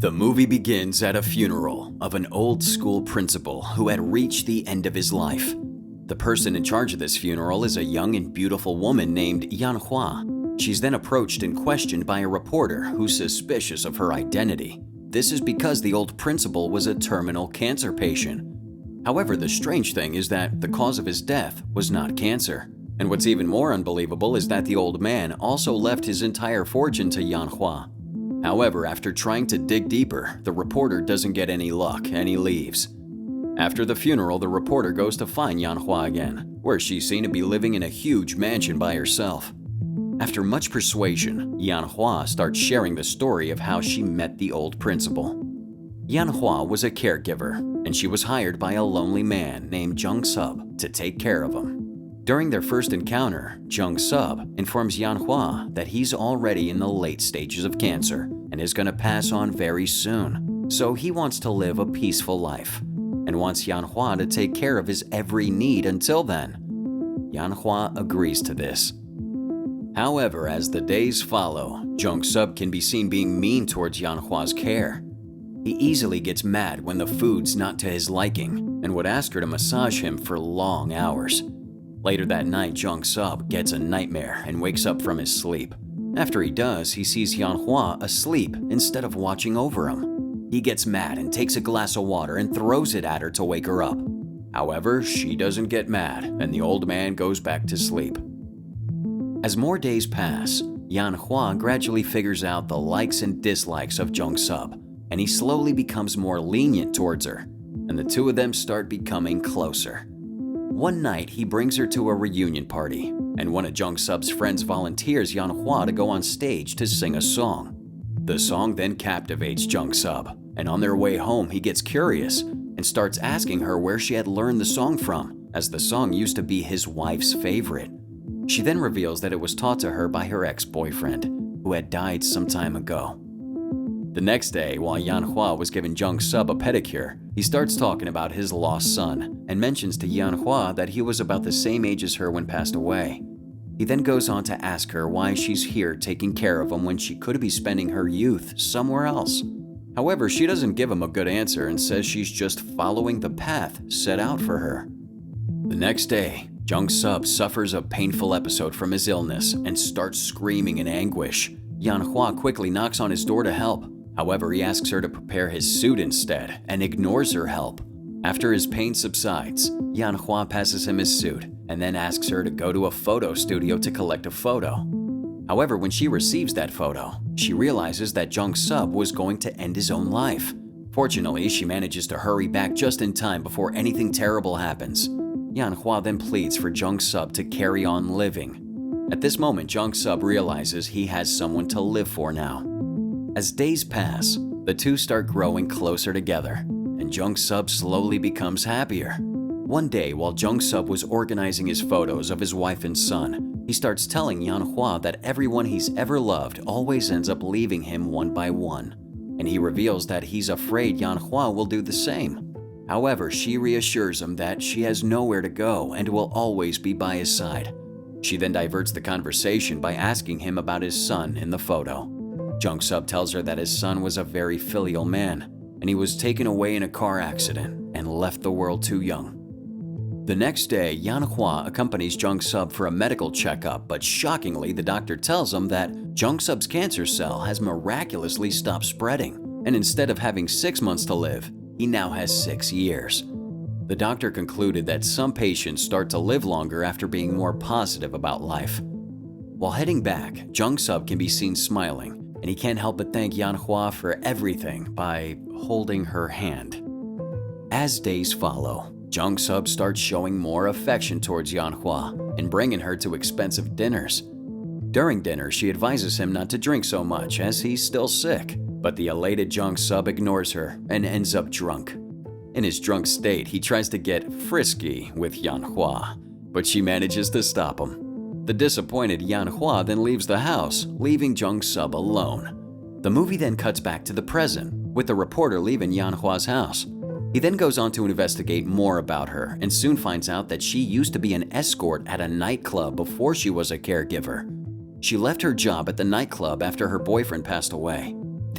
The movie begins at a funeral of an old school principal who had reached the end of his life. The person in charge of this funeral is a young and beautiful woman named Yanhua. She's then approached and questioned by a reporter who's suspicious of her identity. This is because the old principal was a terminal cancer patient. However, the strange thing is that the cause of his death was not cancer. And what's even more unbelievable is that the old man also left his entire fortune to Yanhua. However, after trying to dig deeper, the reporter doesn't get any luck and he leaves. After the funeral, the reporter goes to find Yanhua again, where she's seen to be living in a huge mansion by herself. After much persuasion, Yanhua starts sharing the story of how she met the old principal. Yanhua was a caregiver, and she was hired by a lonely man named Jung Sub to take care of him. During their first encounter, Jung Sub informs Yanhua that he's already in the late stages of cancer and is going to pass on very soon, so he wants to live a peaceful life and wants Yanhua to take care of his every need until then. Yanhua agrees to this. However, as the days follow, Jung Sub can be seen being mean towards Yanhua's care. He easily gets mad when the food's not to his liking and would ask her to massage him for long hours. Later that night, Jung Sub gets a nightmare and wakes up from his sleep. After he does, he sees Yanhua asleep instead of watching over him. He gets mad and takes a glass of water and throws it at her to wake her up. However, she doesn't get mad and the old man goes back to sleep. As more days pass, Yanhua gradually figures out the likes and dislikes of Jung Sub, and he slowly becomes more lenient towards her, and the two of them start becoming closer. One night, he brings her to a reunion party, and one of Jung Sub's friends volunteers Yanhua to go on stage to sing a song. The song then captivates Jung Sub, and on their way home, he gets curious and starts asking her where she had learned the song from, as the song used to be his wife's favorite. She then reveals that it was taught to her by her ex-boyfriend, who had died some time ago. The next day, while Yanhua was giving Jung Sub a pedicure, he starts talking about his lost son and mentions to Yanhua that he was about the same age as her when passed away. He then goes on to ask her why she's here taking care of him when she could be spending her youth somewhere else. However, she doesn't give him a good answer and says she's just following the path set out for her. The next day, Jung Sub suffers a painful episode from his illness and starts screaming in anguish. Yanhua quickly knocks on his door to help. However, he asks her to prepare his suit instead and ignores her help. After his pain subsides, Yanhua passes him his suit and then asks her to go to a photo studio to collect a photo. However, when she receives that photo, she realizes that Jung Sub was going to end his own life. Fortunately, she manages to hurry back just in time before anything terrible happens. Yanhua then pleads for Jung Sub to carry on living. At this moment, Jung Sub realizes he has someone to live for now. As days pass, the two start growing closer together, and Jung Sub slowly becomes happier. One day, while Jung Sub was organizing his photos of his wife and son, he starts telling Yanhua that everyone he's ever loved always ends up leaving him one by one, and he reveals that he's afraid Yanhua will do the same. However, she reassures him that she has nowhere to go and will always be by his side. She then diverts the conversation by asking him about his son in the photo. Jung Sub tells her that his son was a very filial man, and he was taken away in a car accident and left the world too young. The next day, Yanhua accompanies Jung Sub for a medical checkup, but shockingly, the doctor tells him that Jung Sub's cancer cell has miraculously stopped spreading, and instead of having 6 months to live, he now has 6 years. The doctor concluded that some patients start to live longer after being more positive about life. While heading back, Jung Sub can be seen smiling, and he can't help but thank Yanhua for everything by holding her hand. As days follow, Jung Sub starts showing more affection towards Yanhua and bringing her to expensive dinners. During dinner, she advises him not to drink so much as he's still sick, but the elated Jung Sub ignores her and ends up drunk. In his drunk state, he tries to get frisky with Yanhua, but she manages to stop him. The disappointed Yanhua then leaves the house, leaving Jung Sub alone. The movie then cuts back to the present, with the reporter leaving Yanhua's house. He then goes on to investigate more about her and soon finds out that she used to be an escort at a nightclub before she was a caregiver. She left her job at the nightclub after her boyfriend passed away.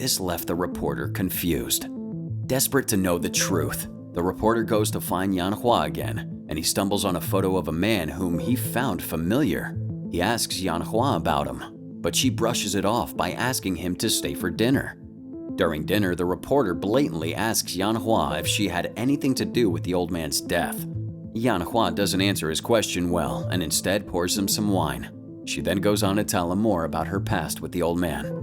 this left the reporter confused. Desperate to know the truth, the reporter goes to find Yanhua again, and he stumbles on a photo of a man whom he found familiar. He asks Yanhua about him, but she brushes it off by asking him to stay for dinner. During dinner, the reporter blatantly asks Yanhua if she had anything to do with the old man's death. Yanhua doesn't answer his question well and instead pours him some wine. She then goes on to tell him more about her past with the old man.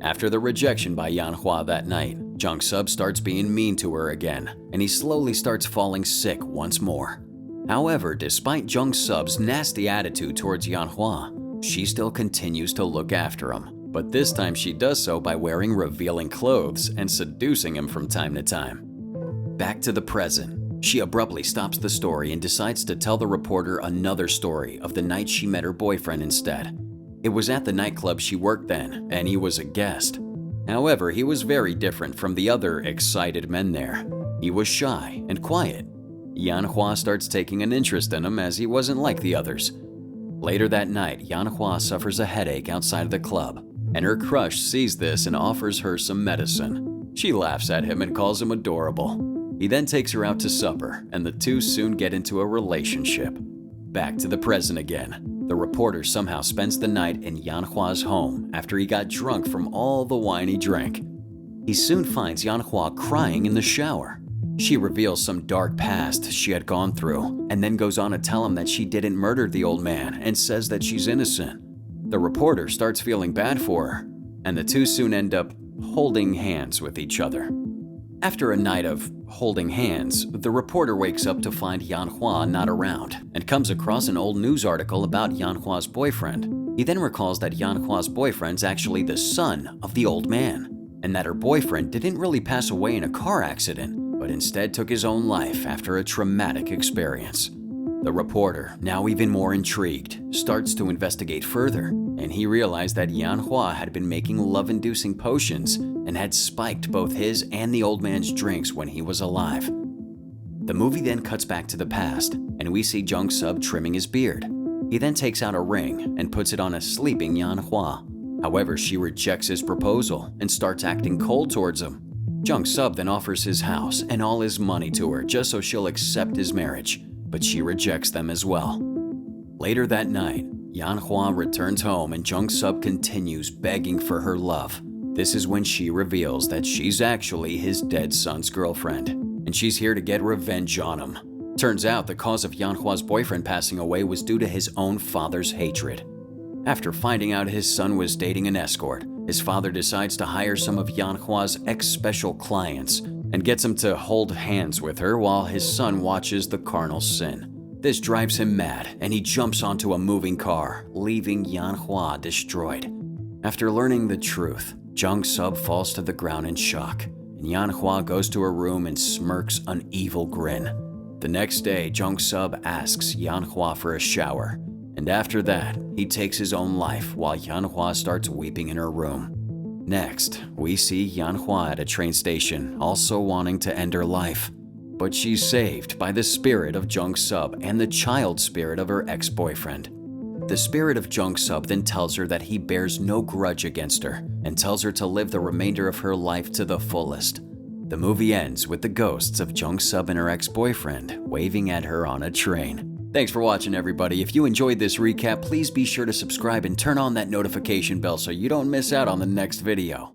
After the rejection by Yanhua that night, Jung-sub starts being mean to her again, and he slowly starts falling sick once more. However, despite Jung-sub's nasty attitude towards Yanhua, she still continues to look after him, but this time she does so by wearing revealing clothes and seducing him from time to time. Back to the present. She abruptly stops the story and decides to tell the reporter another story of the night she met her boyfriend instead. It was at the nightclub she worked then, and he was a guest. However, he was very different from the other excited men there. He was shy and quiet. Yanhua starts taking an interest in him as he wasn't like the others. Later that night, Yanhua suffers a headache outside of the club, and her crush sees this and offers her some medicine. She laughs at him and calls him adorable. He then takes her out to supper, and the two soon get into a relationship. Back to the present again. The reporter somehow spends the night in Yanhua's home after he got drunk from all the wine he drank. He soon finds Yanhua crying in the shower. She reveals some dark past she had gone through, and then goes on to tell him that she didn't murder the old man and says that she's innocent. The reporter starts feeling bad for her, and the two soon end up holding hands with each other. After a night of holding hands, the reporter wakes up to find Yanhua not around and comes across an old news article about Yanhua's boyfriend. He then recalls that Yanhua's boyfriend's actually the son of the old man, and that her boyfriend didn't really pass away in a car accident, but instead took his own life after a traumatic experience. The reporter, now even more intrigued, starts to investigate further, and he realized that Yanhua had been making love-inducing potions and had spiked both his and the old man's drinks when he was alive. The movie then cuts back to the past, and we see Jung-sub trimming his beard. He then takes out a ring and puts it on a sleeping Yanhua. However, she rejects his proposal and starts acting cold towards him. Jung-sub then offers his house and all his money to her just so she'll accept his marriage, but she rejects them as well. Later that night, Yanhua returns home and Jung-sub continues begging for her love. This is when she reveals that she's actually his dead son's girlfriend, and she's here to get revenge on him. Turns out the cause of Yanhua's boyfriend passing away was due to his own father's hatred. After finding out his son was dating an escort, his father decides to hire some of Yanhua's ex-special clients and gets him to hold hands with her while his son watches the carnal sin. This drives him mad, and he jumps onto a moving car, leaving Yanhua destroyed. After learning the truth, Jung-sub falls to the ground in shock, and Yanhua goes to her room and smirks an evil grin. The next day, Jung-sub asks Yanhua for a shower, and after that, he takes his own life while Yanhua starts weeping in her room. Next, we see Yanhua at a train station, also wanting to end her life. But she's saved by the spirit of Jung-sub and the child spirit of her ex-boyfriend. The spirit of Jung-sub then tells her that he bears no grudge against her and tells her to live the remainder of her life to the fullest. The movie ends with the ghosts of Jung-sub and her ex-boyfriend waving at her on a train. Thanks for watching, everybody. If you enjoyed this recap, please be sure to subscribe and turn on that notification bell so you don't miss out on the next video.